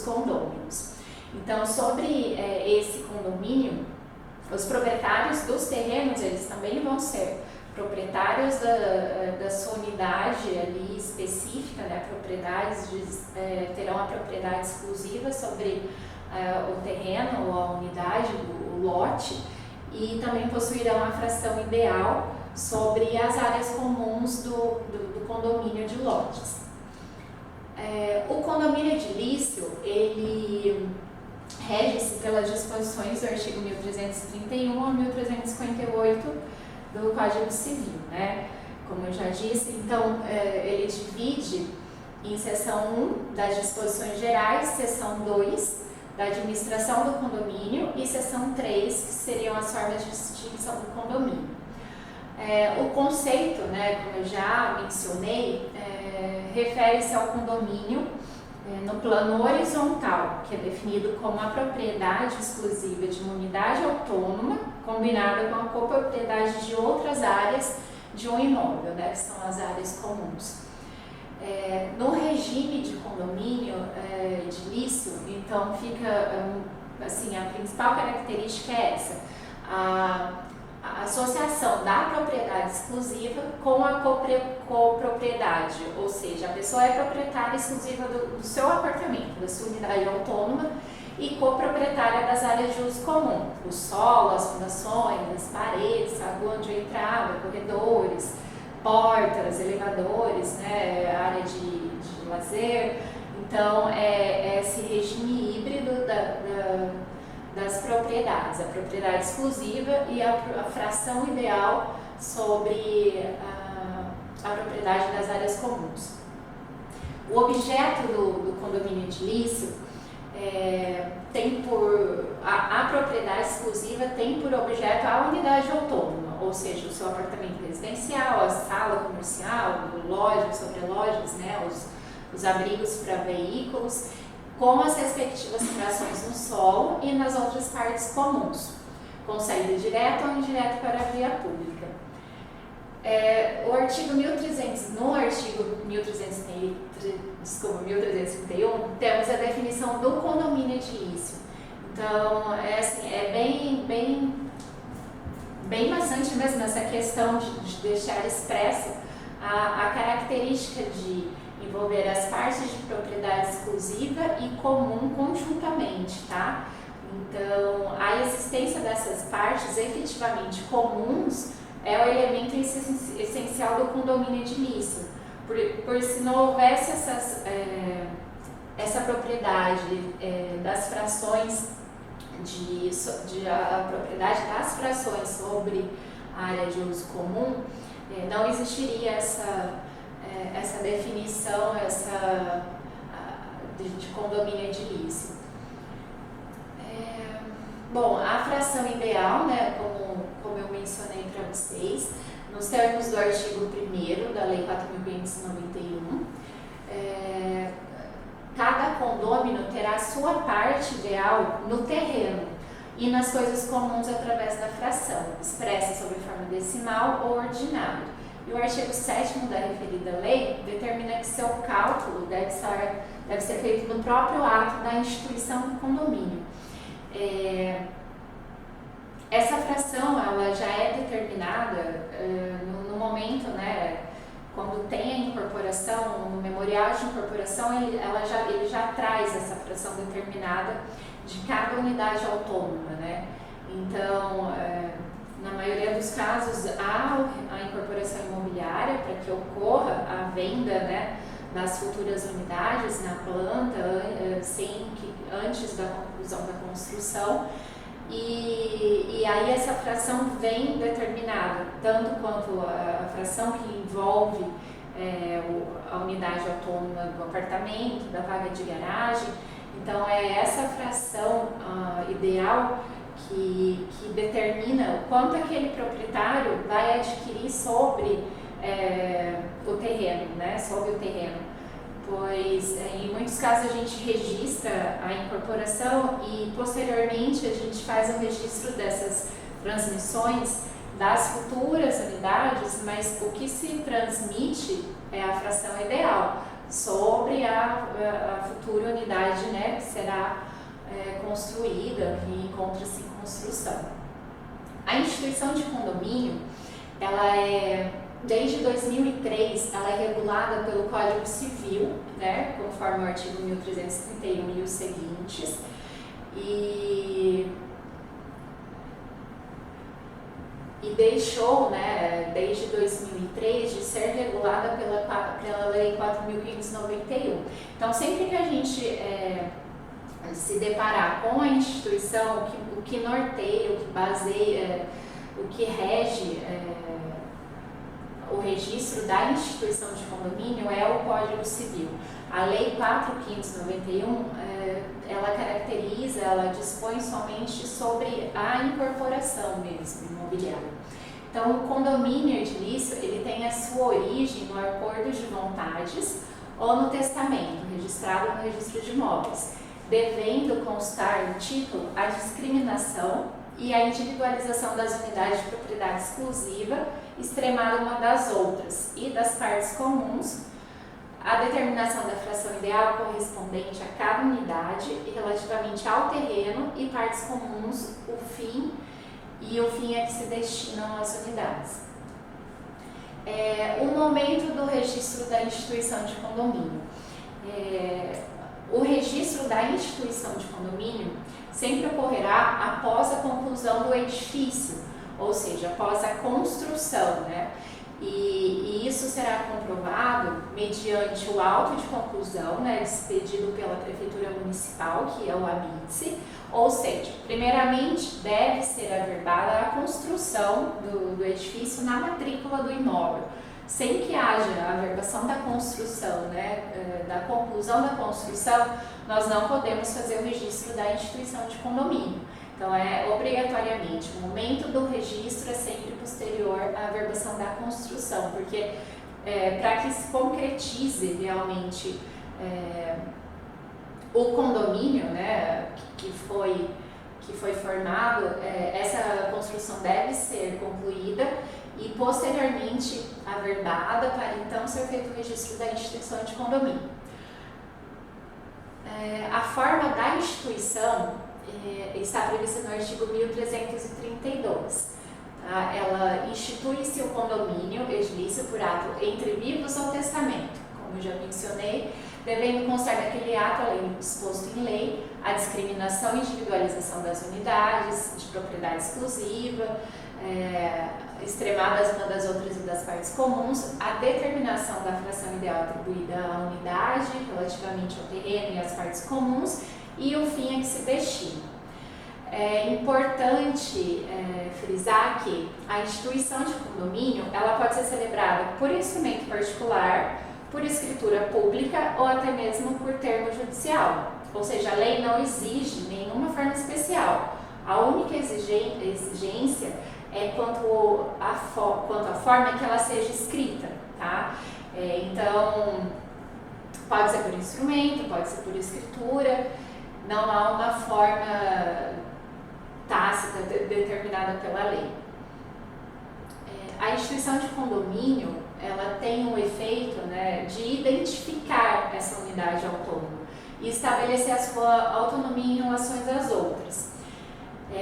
condôminos. Então, sobre esse condomínio, os proprietários dos terrenos, eles também vão ser proprietários da sua unidade ali específica, né, terão a propriedade exclusiva sobre o terreno ou a unidade, o lote, e também possuirão a fração ideal sobre as áreas comuns do condomínio de lotes. O condomínio edilício, ele rege-se pelas disposições do artigo 1331 ao 1358 do Código Civil, né? Como eu já disse, então ele divide em seção 1 das disposições gerais, seção 2 da administração do condomínio e seção 3, que seriam as formas de extinção do condomínio. O conceito, né, como eu já mencionei, refere-se ao condomínio no plano horizontal, que é definido como a propriedade exclusiva de uma unidade autônoma combinada com a copropriedade de outras áreas de um imóvel, né, que são as áreas comuns. No regime de condomínio edilício, então fica, assim, a principal característica é essa, a associação da propriedade exclusiva com a copropriedade, ou seja, a pessoa é proprietária exclusiva do seu apartamento, da sua unidade autônoma e coproprietária das áreas de uso comum, o solo, as fundações, as paredes, a rua de entrada, corredores, portas, elevadores, né, área de lazer. Então, é esse regime híbrido das propriedades, a propriedade exclusiva e a fração ideal sobre a propriedade das áreas comuns. O objeto do condomínio edilício tem a propriedade exclusiva tem por objeto a unidade autônoma, ou seja, o seu apartamento residencial, a sala comercial, lojas, sobrelojas, né, os abrigos para veículos, com as respectivas frações no solo e nas outras partes comuns, com saída direta ou indireta para a via pública. No artigo 1331, temos a definição do condomínio edilício. Então, bem bastante mesmo essa questão de deixar expresso a característica de envolver as partes de propriedade exclusiva e comum conjuntamente, tá? Então, a existência dessas partes efetivamente comuns é o elemento essencial do condomínio edilício. Por se não houvesse essa propriedade das frações, a propriedade das frações sobre a área de uso comum, não existiria essa definição de condomínio edilício. Bom, a fração ideal, né, como eu mencionei para vocês, nos termos do artigo 1º da Lei 4.591, cada condômino terá a sua parte ideal no terreno e nas coisas comuns através da fração, expressa sob forma decimal ou ordinária. E o artigo 7º da referida lei determina que seu cálculo deve ser feito no próprio ato da instituição do condomínio. Essa fração ela já é determinada no momento, né, quando tem a incorporação, no memorial de incorporação, ele já traz essa fração determinada de cada unidade autônoma, né? Então, na maioria dos casos, há a incorporação imobiliária para que ocorra a venda, né, das futuras unidades na planta, antes da conclusão da construção. E aí essa fração vem determinada, tanto quanto a fração que envolve a unidade autônoma do apartamento, da vaga de garagem. Então é essa fração ideal que determina o quanto aquele proprietário vai adquirir sobre o terreno, né, sobre o terreno. Pois em muitos casos a gente registra a incorporação e posteriormente a gente faz o registro dessas transmissões das futuras unidades, mas o que se transmite é a fração ideal sobre a futura unidade, né, que será construída, que encontra-se em construção. A instituição de condomínio, ela desde 2003, ela é regulada pelo Código Civil, né, conforme o artigo 1331 e os seguintes, e deixou, né, desde 2003, de ser regulada pela Lei 4.591. Então, sempre que a gente se deparar com a instituição, o que norteia, o que baseia, o que rege o registro da instituição de condomínio é o Código Civil. A Lei 4.591, ela caracteriza, ela dispõe somente sobre a incorporação mesmo, imobiliária. Então, o condomínio edilício, ele tem a sua origem no acordo de vontades ou no testamento, registrado no registro de imóveis, devendo constar no título a discriminação e a individualização das unidades de propriedade exclusiva, extremada uma das outras, e das partes comuns, a determinação da fração ideal correspondente a cada unidade e relativamente ao terreno e partes comuns, o fim a que se destinam as unidades. O momento do registro da instituição de condomínio. O registro da instituição de condomínio sempre ocorrerá após a conclusão do edifício, ou seja, após a construção, né? E isso será comprovado mediante o auto de conclusão, né, expedido pela Prefeitura Municipal, que é o ABITSE, ou seja, primeiramente deve ser averbada a construção do edifício na matrícula do imóvel. Sem que haja a averbação da construção, né, da conclusão da construção, nós não podemos fazer o registro da instituição de condomínio. Então, obrigatoriamente, o momento do registro é sempre posterior à averbação da construção, porque para que se concretize realmente o condomínio, né, que foi formado, essa construção deve ser concluída e posteriormente averbada para então ser feito o registro da instituição de condomínio. A forma da instituição está prevista no artigo 1332. Tá? Ela institui-se o condomínio edilício por ato entre vivos ou testamento, como eu já mencionei, devendo constar naquele ato, além do disposto em lei, a discriminação e individualização das unidades de propriedade exclusiva, extremadas uma das outras e das partes comuns, a determinação da fração ideal atribuída à unidade relativamente ao terreno e às partes comuns e o fim a que se destina. É importante frisar que a instituição de condomínio ela pode ser celebrada por instrumento particular, por escritura pública ou até mesmo por termo judicial, ou seja, a lei não exige nenhuma forma especial. A única exigência é quanto à forma que ela seja escrita, tá? Então, pode ser por instrumento, pode ser por escritura, não há uma forma tácita determinada pela lei. A instituição de condomínio, ela tem um efeito, né, de identificar essa unidade autônoma e estabelecer a sua autonomia em relação às outras.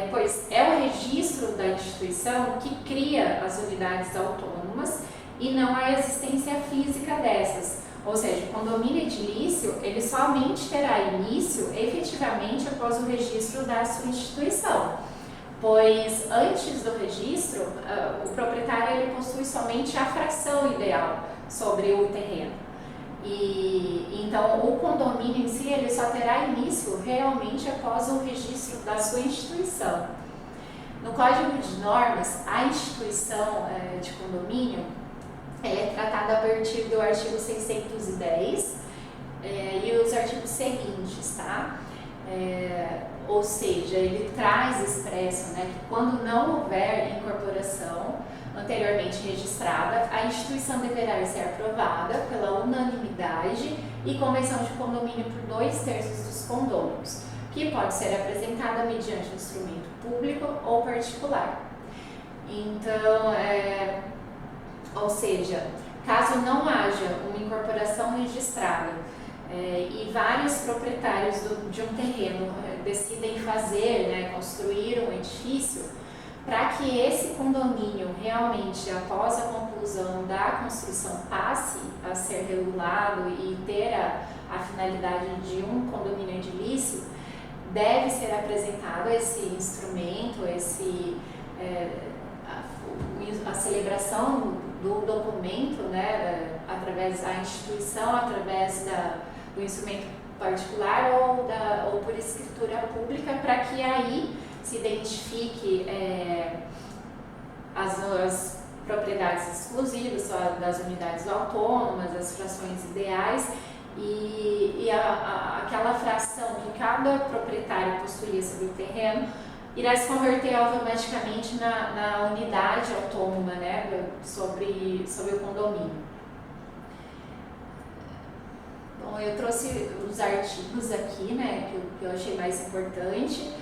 Pois é o registro da instituição que cria as unidades autônomas e não a existência física dessas. Ou seja, o condomínio edilício, ele somente terá início efetivamente após o registro da sua instituição. Pois antes do registro, o proprietário ele possui somente a fração ideal sobre o terreno. E então o condomínio em si ele só terá início realmente após o registro da sua instituição. No Código de Normas, a instituição de condomínio ela é tratada a partir do artigo 610 e os artigos seguintes, tá? Ou seja, ele traz expresso, né, que quando não houver incorporação anteriormente registrada, a instituição deverá ser aprovada pela unanimidade e convenção de condomínio por 2/3 dos condôminos, que pode ser apresentada mediante instrumento público ou particular. Então, ou seja, caso não haja uma incorporação registrada e vários proprietários de um terreno decidem fazer, né, construir um edifício, para que esse condomínio realmente, após a conclusão da construção, passe a ser regulado e ter a finalidade de um condomínio edilício, deve ser apresentado esse instrumento, a celebração do documento, né, através da instituição, através do instrumento particular ou por escritura pública, para que aí se identifique as propriedades exclusivas das unidades autônomas, as frações ideais e aquela fração que cada proprietário possuía sobre o terreno irá se converter automaticamente na unidade autônoma, né, sobre o condomínio. Bom, eu trouxe os artigos aqui, né, que eu achei mais importante.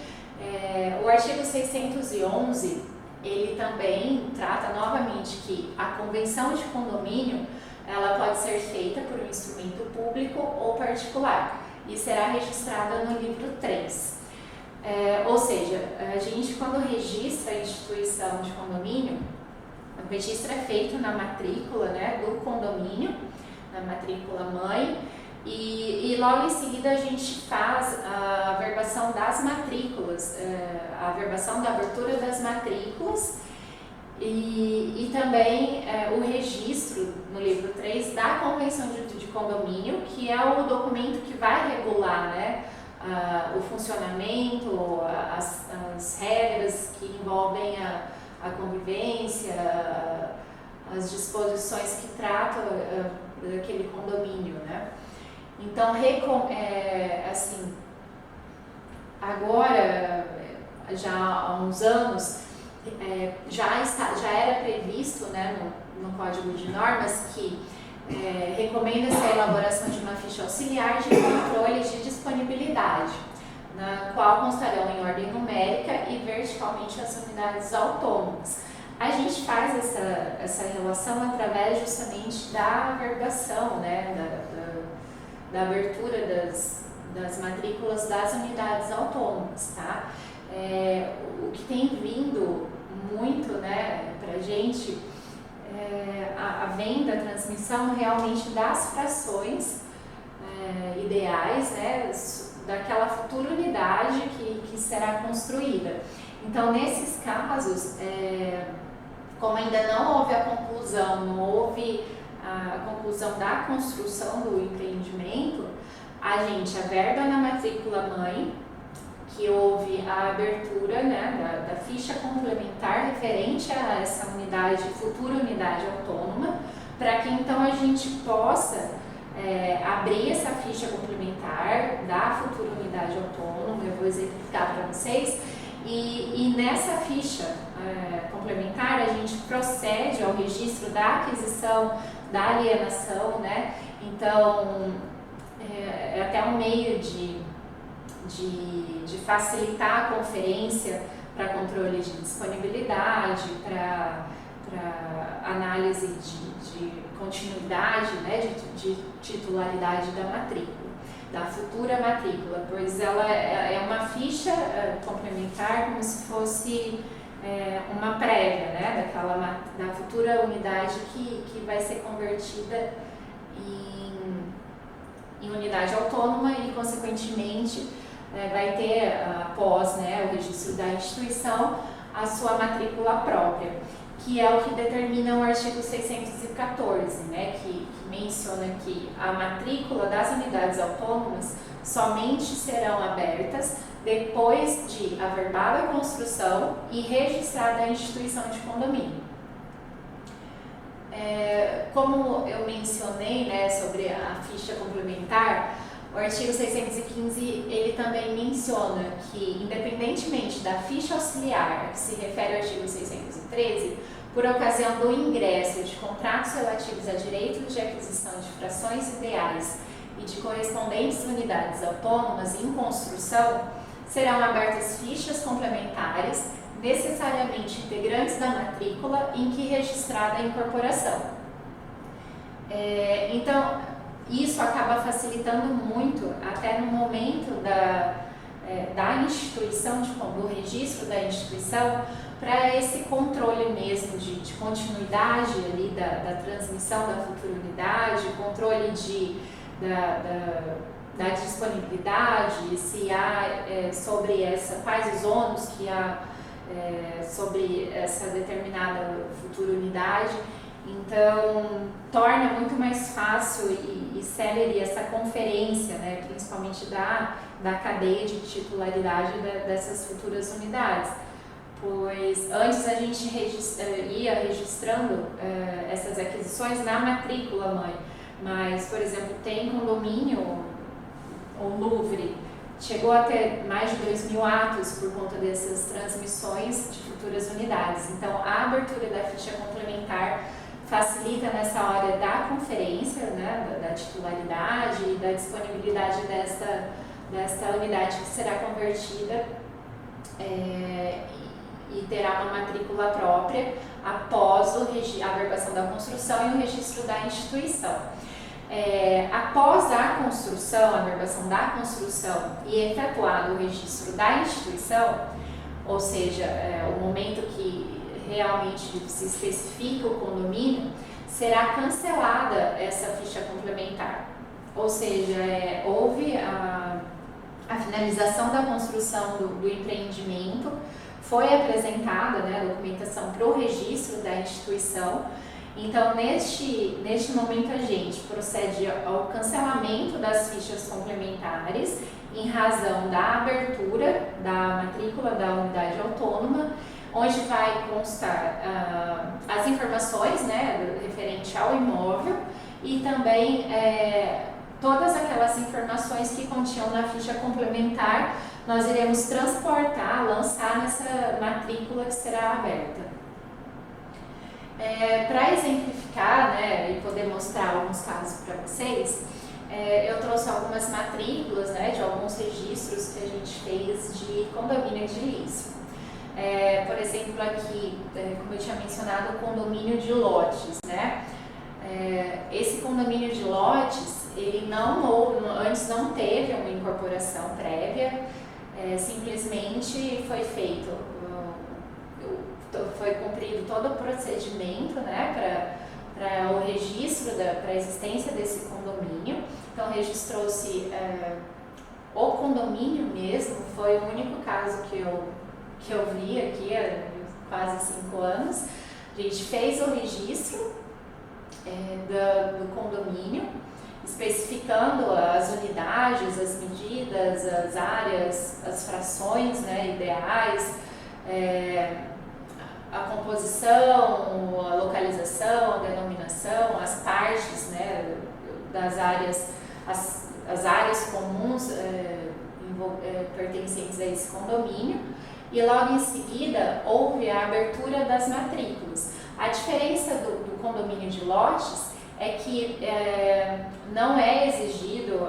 O artigo 611, ele também trata novamente que a convenção de condomínio ela pode ser feita por um instrumento público ou particular e será registrada no livro 3. Ou seja, a gente quando registra a instituição de condomínio, o registro é feito na matrícula, né, do condomínio, na matrícula mãe, e logo em seguida a gente faz a averbação das matrículas, a averbação da abertura das matrículas E também o registro, no livro 3, da Convenção de Condomínio, que é o documento que vai regular, né, o funcionamento, as regras que envolvem a convivência, as disposições que tratam daquele condomínio, né? Então, assim, agora, já há uns anos, já era previsto, né, no Código de Normas que recomenda-se a elaboração de uma ficha auxiliar de controle de disponibilidade, na qual constarão em ordem numérica e verticalmente as unidades autônomas. A gente faz essa relação através justamente da averbação, né, da abertura das matrículas das unidades autônomas, tá? O que tem vindo muito, né, pra gente a venda, a transmissão realmente das frações ideais, né, daquela futura unidade que será construída. Então, nesses casos, como ainda não houve a conclusão, não houve a conclusão da construção do empreendimento, a gente averba na matrícula mãe, que houve a abertura, né, da ficha complementar referente a essa unidade, futura unidade autônoma, para que então a gente possa abrir essa ficha complementar da futura unidade autônoma. Eu vou exemplificar para vocês. E nessa ficha complementar a gente procede ao registro da aquisição, da alienação, né? Então é até um meio de facilitar a conferência para controle de disponibilidade, para análise de continuidade, né, de titularidade da matrícula, da futura matrícula, pois ela é uma ficha complementar como se fosse uma prévia, né, da futura unidade que vai ser convertida em unidade autônoma e, consequentemente, vai ter, após, né, o registro da instituição, a sua matrícula própria, que é o que determina o artigo 614, né, que menciona que a matrícula das unidades autônomas somente serão abertas depois de averbada a construção e registrada a instituição de condomínio. Como eu mencionei, né, sobre a ficha complementar, o artigo 615 ele também menciona que, independentemente da ficha auxiliar, que se refere ao artigo 613, por ocasião do ingresso de contratos relativos a direitos de aquisição de frações ideais e de correspondentes unidades autônomas em construção, serão abertas fichas complementares, necessariamente integrantes da matrícula em que registrada a incorporação. Então, isso acaba facilitando muito, até no momento da instituição, do registro da instituição, para esse controle mesmo de continuidade ali da transmissão da futura unidade, controle da disponibilidade, se há quais os ônus que há sobre essa determinada futura unidade. Então, torna muito mais fácil e célere essa conferência, né, principalmente da cadeia de titularidade dessas futuras unidades. Pois antes a gente ia registrando essas aquisições na matrícula mãe, mas, por exemplo, tem condomínio, o Louvre, chegou a ter mais de 2.000 atos por conta dessas transmissões de futuras unidades. Então, a abertura da ficha complementar facilita nessa hora da conferência, né, da titularidade e da disponibilidade desta unidade que será convertida e terá uma matrícula própria após a averbação da construção e o registro da instituição. Após a construção, a averbação da construção e efetuado o registro da instituição, ou seja, o momento que realmente se especifica o condomínio, será cancelada essa ficha complementar. Ou seja, houve a finalização da construção do empreendimento, foi apresentada, né, a documentação para o registro da instituição. Então, neste momento, a gente procede ao cancelamento das fichas complementares em razão da abertura da matrícula da unidade autônoma, onde vai constar as informações, né, referente ao imóvel e também todas aquelas informações que continham na ficha complementar, nós iremos transportar, lançar nessa matrícula que será aberta. Para exemplificar, né, e poder mostrar alguns casos para vocês, eu trouxe algumas matrículas, né, de alguns registros que a gente fez de condomínio edilício. Por exemplo, aqui, como eu tinha mencionado, o condomínio de lotes, né? Esse condomínio de lotes, ele antes não teve uma incorporação prévia, simplesmente foi feito, foi cumprido todo o procedimento, né, para o registro, para a existência desse condomínio. Então, registrou-se o condomínio mesmo, foi o único caso que eu vi aqui há quase 5 anos. A gente fez o registro do condomínio, especificando as unidades, as medidas, as áreas, as frações, né, ideais, a composição, a localização, a denominação, as partes, né, das áreas, as áreas comuns pertencentes a esse condomínio. E logo em seguida houve a abertura das matrículas. A diferença do condomínio de lotes é que não é exigido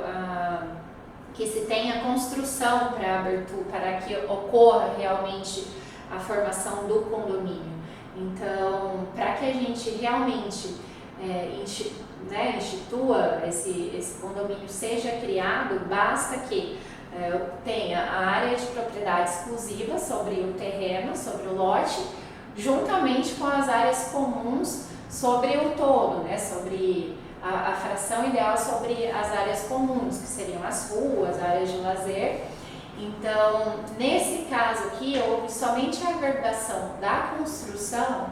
que se tenha construção para abertura, para que ocorra realmente a formação do condomínio. Então, para que a gente realmente institua esse condomínio, seja criado, basta que tenha a área de propriedade exclusiva sobre o terreno, sobre o lote, juntamente com as áreas comuns sobre o todo, né, sobre a fração ideal sobre as áreas comuns, que seriam as ruas, áreas de lazer. Então, nesse caso aqui, houve somente a averbação da construção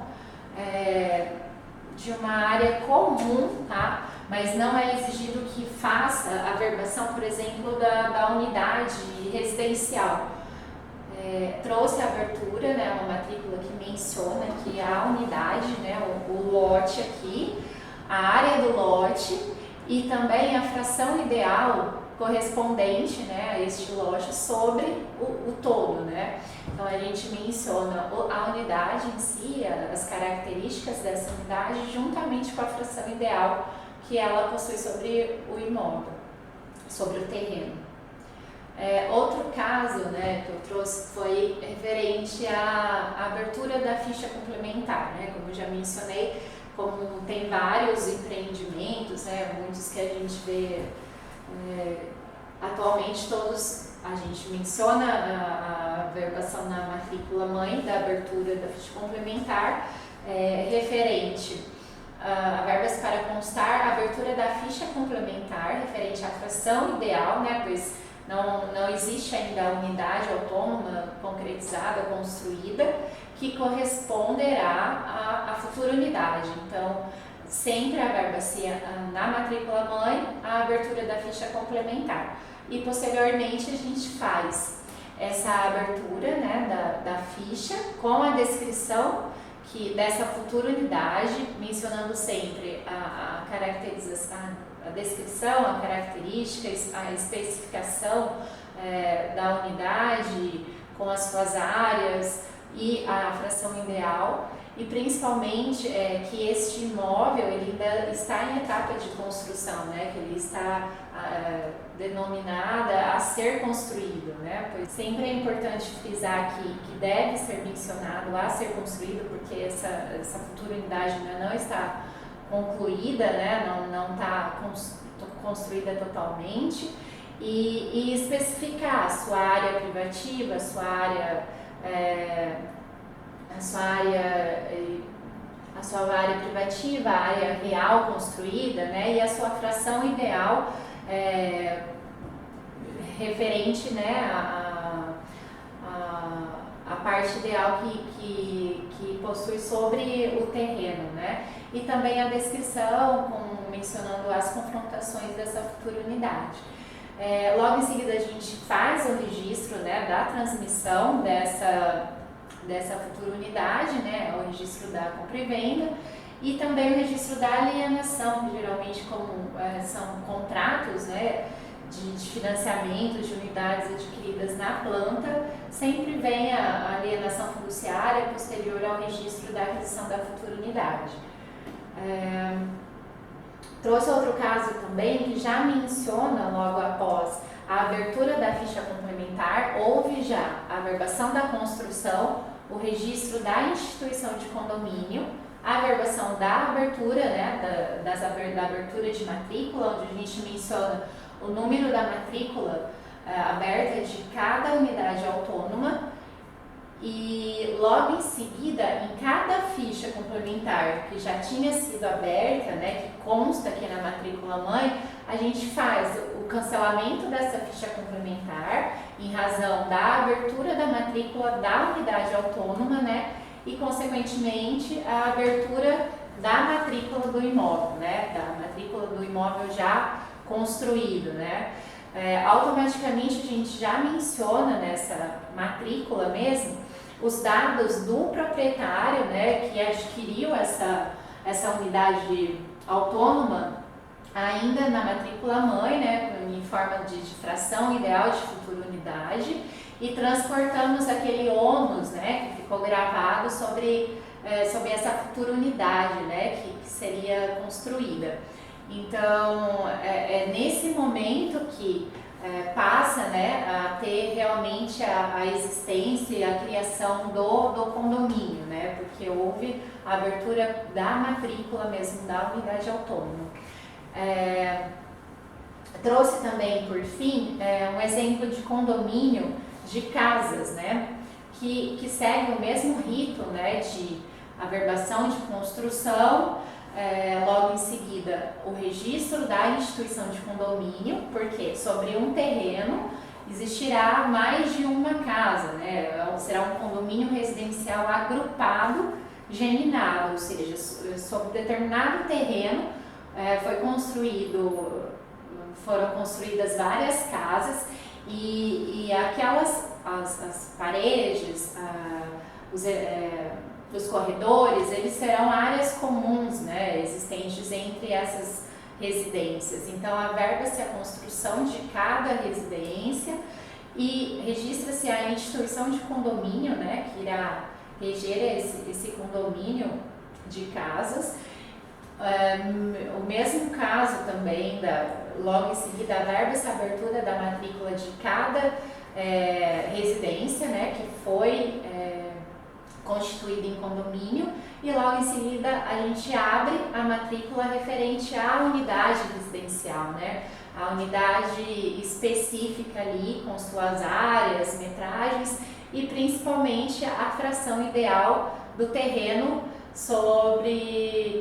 de uma área comum, tá? Mas não é exigido que faça a averbação, por exemplo, da unidade residencial. Trouxe a abertura, né, uma matrícula que menciona que a unidade, né, o lote aqui, a área do lote e também a fração ideal correspondente, né, a este lote sobre o todo, né? Então a gente menciona a unidade em si, as características dessa unidade, juntamente com a fração ideal que ela possui sobre o imóvel, sobre o terreno. Outro caso, né, que eu trouxe foi referente à abertura da ficha complementar, né? Como eu já mencionei, como tem vários empreendimentos, né, muitos que a gente vê atualmente, todos a gente menciona a averbação na matrícula mãe da abertura da ficha complementar, referente a verbas para constar a abertura da ficha complementar referente à fração ideal, né, pois não existe ainda a unidade autônoma concretizada, construída, que corresponderá à futura unidade. Então, sempre averba-se na matrícula mãe a abertura da ficha complementar. E posteriormente a gente faz essa abertura, né, da ficha com a descrição dessa futura unidade, mencionando sempre a caracterização, a descrição, a característica, a especificação da unidade com as suas áreas e a fração ideal. E principalmente que este imóvel ele ainda está em etapa de construção, né? Que ele está denominada a ser construído, né? Pois sempre é importante frisar que deve ser mencionado a ser construído, porque essa futura unidade ainda não está concluída, né? Não está construída totalmente, e especificar a sua área privativa, a sua área privativa, a área real construída, né, e a sua fração ideal referente, né, a parte ideal que possui sobre o terreno, né? E também a descrição, mencionando as confrontações dessa futura unidade. Logo em seguida a gente faz o registro, né, da transmissão dessa futura unidade, né, o registro da compra e venda, e também o registro da alienação, que geralmente são contratos, né, de financiamento de unidades adquiridas na planta, sempre vem a alienação fiduciária posterior ao registro da aquisição da futura unidade. Trouxe outro caso também que já menciona logo após a abertura da ficha complementar, houve já a averbação da construção, o registro da instituição de condomínio, a averbação da abertura, né, da abertura de matrícula, onde a gente menciona o número da matrícula aberta de cada unidade autônoma, e logo em seguida, em cada ficha complementar que já tinha sido aberta, né, que consta aqui na matrícula mãe, a gente faz o cancelamento dessa ficha complementar em razão da abertura da matrícula da unidade autônoma, né, e consequentemente a abertura da matrícula do imóvel, né, da matrícula do imóvel já construído, né. Automaticamente a gente já menciona nessa matrícula mesmo os dados do proprietário, né, que adquiriu essa unidade autônoma ainda na matrícula mãe, né, em forma de fração ideal de futura unidade, e transportamos aquele ônus, né, que ficou gravado sobre essa futura unidade, né, que seria construída. Então, é nesse momento que passa, né, a ter realmente a existência e a criação do condomínio, né, porque houve a abertura da matrícula mesmo da unidade autônoma. Trouxe também, por fim, um exemplo de condomínio de casas, né, que segue o mesmo rito, né, de averbação de construção, logo em seguida o registro da instituição de condomínio, porque sobre um terreno existirá mais de uma casa, né? Será um condomínio residencial agrupado geminado, ou seja, sobre determinado terreno foram construídas várias casas e as paredes, os corredores, eles serão áreas comuns, né, existentes entre essas residências. Então, averba-se a construção de cada residência e registra-se a instituição de condomínio, né, que irá reger esse condomínio de casas. O mesmo caso também, logo em seguida, averba-se a abertura da matrícula de cada residência, né, que foi constituída em condomínio, e logo em seguida a gente abre a matrícula referente à unidade residencial, né? A unidade específica ali com suas áreas, metragens e principalmente a fração ideal do terreno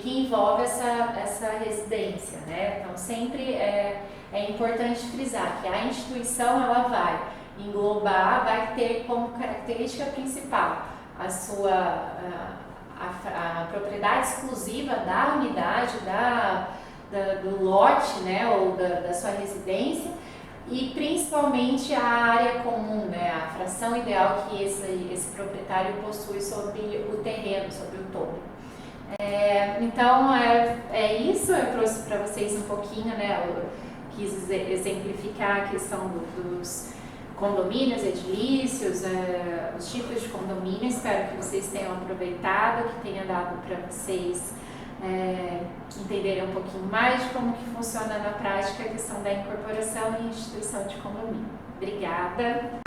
que envolve essa residência, né? Então sempre é importante frisar que a instituição ela vai englobar, vai ter como característica principal a propriedade exclusiva da unidade, do lote, né, ou da sua residência, e principalmente a área comum, né, a fração ideal que esse proprietário possui sobre o terreno, sobre o todo. Então é isso, eu trouxe para vocês um pouquinho, né, eu quis exemplificar a questão dos condomínios, edilícios, os tipos de condomínio. Espero que vocês tenham aproveitado, que tenha dado para vocês entenderem um pouquinho mais de como que funciona na prática a questão da incorporação e instituição de condomínio. Obrigada!